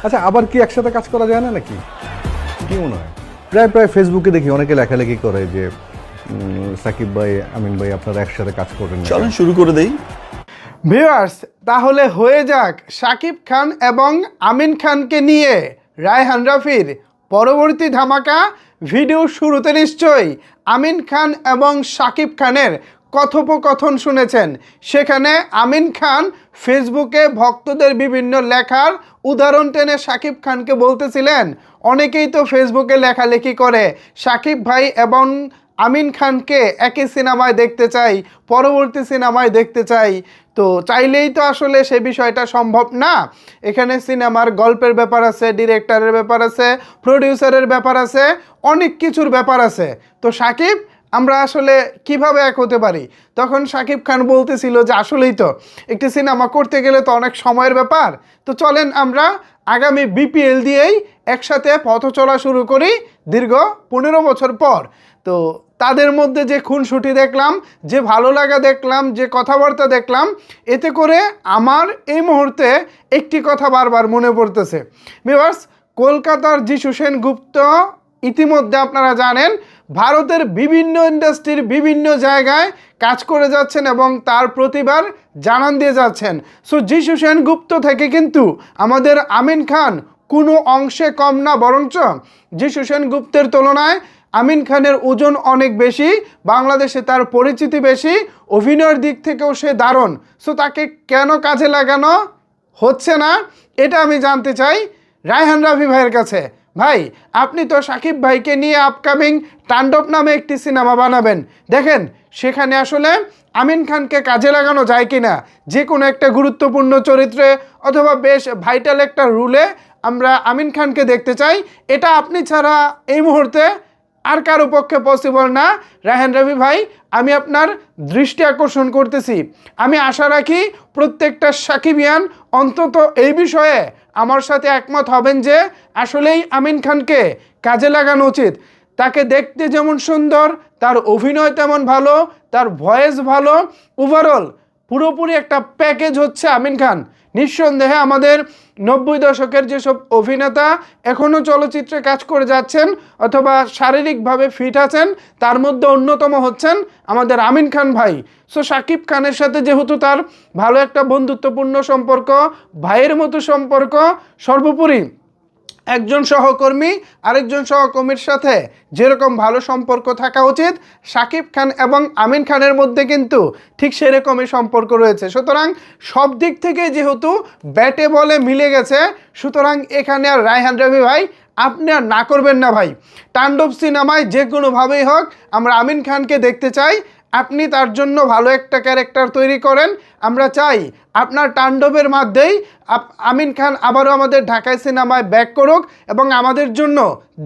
আচ্ছা, আবার কি একসাথে কাজ করা যায় না নাকি, কি মনে হয়? প্রায় ফেসবুকে দেখি অনেকে লেখালেখি করে যে সাকিব ভাই, আমিন ভাই আপনারা একসাথে কাজ করবেন, চলেন শুরু করে দেই। ভিউয়ার্স, তাহলে হয়ে যাক শাকিব খান এবং আমিন খানকে নিয়ে রায়হান রাফির পরবর্তী ধামাকা ভিডিও। শুরুতে নিশ্চয়ই আমিন খান এবং শাকিব খানের কথোপকথন শুনেছেন। সেখানে আমিন খান ফেসবুকে ভক্তদের বিভিন্ন লেখার উদাহরণ টেনে শাকিব খানকে বলতেছিলেন, অনেকেই তো ফেসবুকে লেখালেখি করে শাকিব ভাই এবং আমিন খানকে একই সিনেমায় দেখতে চাই, পরবর্তী সিনেমায় দেখতে চাই। তো চাইলেই তো আসলে সে বিষয়টা সম্ভব না। এখানে সিনেমার গল্পের ব্যাপার আছে, ডিরেক্টরের ব্যাপার আছে, প্রডিউসারের ব্যাপার আছে, অনেক কিছুর ব্যাপার আছে। তো শাকিব, আমরা আসলে কিভাবে এক হতে পারি? তখন শাকিব খান বলতেছিল যে আসলেই তো একটি সিনেমা করতে গেলে তো অনেক সময়ের ব্যাপার। তো চলেন আমরা আগামী বিপিএল দিয়েই একসাথে পথ চলা শুরু করি দীর্ঘ 15 বছর পর। তো তাদের মধ্যে যে খুনসুটি দেখলাম, যে ভালো লাগা দেখলাম, যে কথাবার্তা দেখলাম, এতে করে আমার এই মুহূর্তে একটি কথা বারবার মনে পড়তেছে। ভিউয়ার্স, কলকাতার যিশু সেনগুপ্ত ইতিমধ্যে আপনারা জানেন ভারতের বিভিন্ন ইন্ডাস্ট্রির বিভিন্ন জায়গায় কাজ করে যাচ্ছেন এবং তার প্রতিভার জানান দিয়ে যাচ্ছেন। সো যিশু সেনগুপ্ত থেকে কিন্তু আমাদের আমিন খান কোনো অংশে কম না, বরঞ্চ যিশু সেনগুপ্তের তুলনায় আমিন খানের ওজন অনেক বেশি, বাংলাদেশে তার পরিচিতি বেশি, অভিনয়ের দিক থেকেও সে দারুণ। সো তাকে কেন কাজে লাগানো হচ্ছে না এটা আমি জানতে চাই রায়হান রাফি ভাইয়ের কাছে। ভাই, আপনি তো শাকিব ভাইকে নিয়ে আপকামিং তাণ্ডব নামে একটি সিনেমা বানাবেন, দেখেন সেখানে আসলে আমিন খানকে কাজে লাগানো যায় কি না, যে কোনো একটা গুরুত্বপূর্ণ চরিত্রে অথবা বেশ ভাইটাল একটা রুলে আমরা আমিন খানকে দেখতে চাই। এটা আপনি ছাড়া এই মুহূর্তে আর কারো পক্ষে পসিবল না। রায়হান রাফি ভাই, আমি আপনার দৃষ্টি আকর্ষণ করতেছি। আমি আশা রাখি প্রত্যেকটা সাকিবিয়ান অন্তত এই বিষয়ে আমার সাথে একমত হবেন যে আসলেই আমিন খানকে কাজে লাগানো উচিত। তাকে দেখতে যেমন সুন্দর, তার অভিনয় তেমন ভালো, তার ভয়েস ভালো, ওভারঅল পুরোপুরি একটা প্যাকেজ হচ্ছে আমিন খান। নিঃসন্দেহে আমাদের 90 দশকের যেসব অভিনেতা এখনও চলচ্চিত্রে কাজ করে যাচ্ছেন অথবা শারীরিকভাবে ফিট আছেন, তার মধ্যে অন্যতম হচ্ছেন আমাদের আমিন খান ভাই। সো শাকিব খানের সাথে যেহেতু তার ভালো একটা বন্ধুত্বপূর্ণ সম্পর্ক, ভাইয়ের মতো সম্পর্ক, সর্বোপরি একজন সহকর্মী আরেকজন সহকর্মীর সাথে যেরকম ভালো সম্পর্ক থাকা উচিত, শাকিব খান এবং আমিন খানের মধ্যে কিন্তু ঠিক সেরকমই সম্পর্ক রয়েছে। সুতরাং সব দিক থেকে যেহেতু ব্যাটে বলে মিলে গেছে, সুতরাং এখানে আর রায়হান রাফি ভাই আপনি আর না করবেন না ভাই। তাণ্ডব সিনেমায় যে কোনোভাবেই হোক আমরা আমিন খানকে দেখতে চাই। আপনি তার জন্য ভালো একটা ক্যারেক্টার তৈরি করেন। আমরা চাই আপনার তাণ্ডবের মধ্যেই আমিন খান আবারও আমাদের ঢাকায় সিনেমায় ব্যাক করুক এবং আমাদের জন্য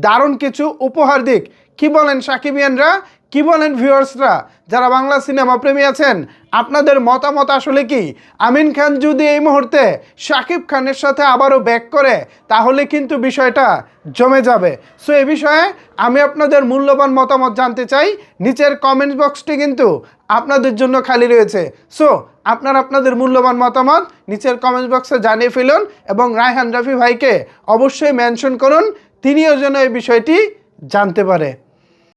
দারুণ কিছু উপহার দিক। কি বলেন সাকিবিয়ানরা, কি বলেন ভিউয়ার্সরা, যারা বাংলা সিনেমা প্রেমী আছেন, আপনাদের মতামত আসলে কি? আমিন খান যদি এই মুহূর্তে শাকিব খানের সাথে আবারও ব্যাক করে তাহলে কিন্তু বিষয়টা জমে যাবে। সো এ বিষয়ে আমি আপনাদের মূল্যবান মতামত জানতে চাই। নিচের কমেন্ট বক্সটি কিন্তু আপনাদের জন্য খালি রয়েছে। সো আপনারা আপনাদের মূল্যবান মতামত নিচের কমেন্ট বক্সে জানিয়ে ফেলুন এবং রায়হান রাফি ভাইকে অবশ্যই মেনশন করুন, তিনিও যেন এই বিষয়টি জানতে পারে।